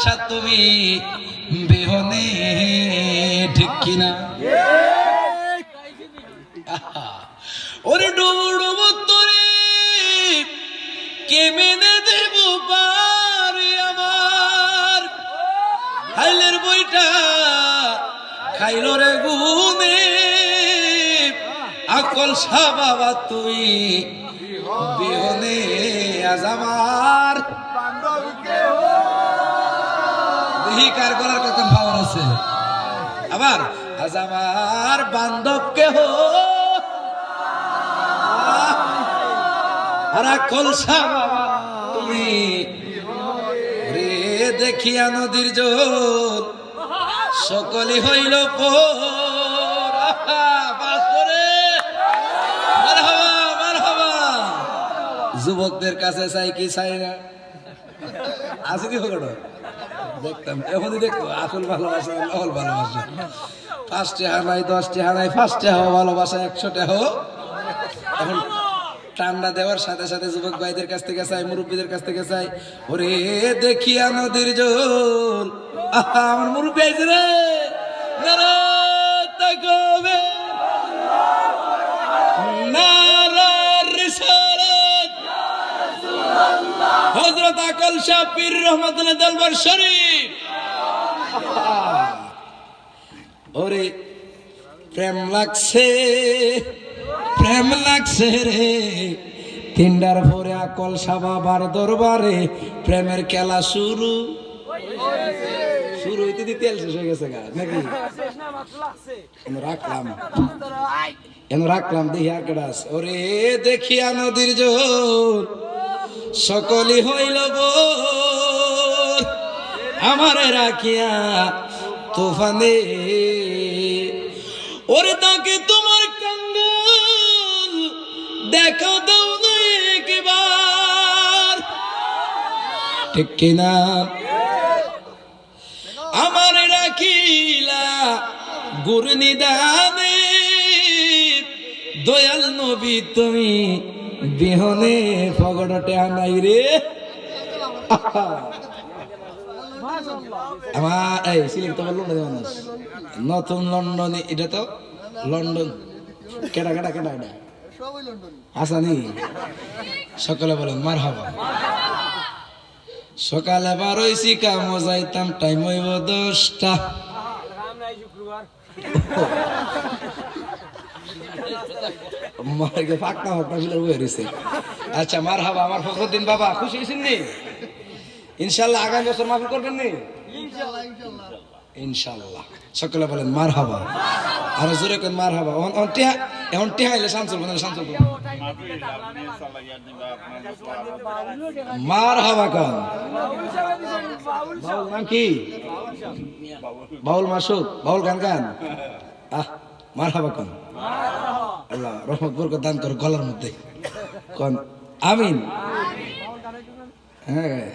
সাক্ষাৎ তুমি বিহনে, ঠিক কিনা? ওরে ডুবু ডুবু তোরে কেমনে দেব পারে আমার, হাইলের বইটা খাইল রে গুনে, আকল সা বাবা তুই বিহনে আজ আমার। দেখি কার গলার কখন ভাবন আছে আবার, আজ আমার বান্ধব কেহ আর আকল সা বাবা তুমি রে, দেখিয়া নদীর জল সকলে হইল পর। যুবকদের কাছে চাই কি চাই না, আছে কি হলো দেখতাম এখনই দেখতো আসল ভালোবাসা নহল ভালোবাসা। 5 টাকা নাই 10 টাকা নাই 5 টাকা ভালোবাসা 100 টাকা। এখন ঠান্ডা দেওয়ার সাথে সাথে যুবক ভাইদের কাছ থেকে চাই, মুরব্বীদের কাছ থেকে চাই, ওরে দেখিয়া নদীর জল। আমার মুরব্বী আইছে রে, হযরত আকল শাহ পীর রহমাতুল্লাহ দরবার শরীফ। ওরে প্রেম লাগছে রে, 3টার পরে আকল শাহ বাবার দরবারে প্রেমের খেলা শুরু হইতে দিতে শেষ হয়ে গেছে গা নাকি? রাখলাম দেখি আর কেডা আছে। ওরে দেখিয়া নদীর জল সকলি হইল বোর, আমারে রাখিয়া তুফানে, ওরে তাকে তোমার কাঙ্গাল দেখা দাও না একবার, ঠিক কিনা? আমারে রাখিলা গুরনিদানে, দয়াল নবী তুমি বিহনে ফগড়টে আনাই রে। আমার এই সিলেট তো বললো না নতুন লন্ডন, এটা তো লন্ডন। কেডা কেডা কেডা এটা আসানি? সকালে বলেন মারহাবা। সকালে বার হইছি কাম যাইতাম, টাইম হইব 10টা। আচ্ছা মারহাবা। আমার ফখরুদ্দিন বাবা খুশি হয়েছেন নি? ইনশাল্লাহ আগামী বছর মাহফিল করবেন নি? ইনশাল্লাহ। সকলে বলেন মারহাবা, আরো জোরে করেন মারহাবা। এখন টিহা এলে শামসুল বলেন, শামসুল মারহাবা কান। বাউল নাম কি? বাউল মাসুদ, বাউল গান গান। মারহাবা কান। আল্লাহ রহমত বরকত দান করে গলার মধ্যে কোন আমিন। হ্যাঁ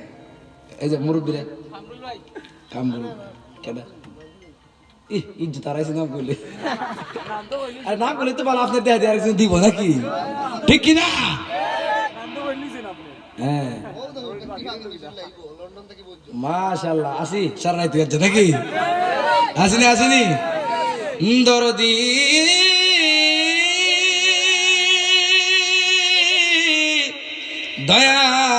এই যে মুরব্বীরা কামরুল কেডা ইজ্জত হারাইছে নাম বলে, আর নাম বলে তো ভালো আপনার দেয়া দিয়ে আরেকজন দিব নাকি, ঠিক কিনা? হ্যাঁ মাশাআল্লাহ। আসি সারা রাত হচ্ছে নাকি? আসিনি দরদি দয়া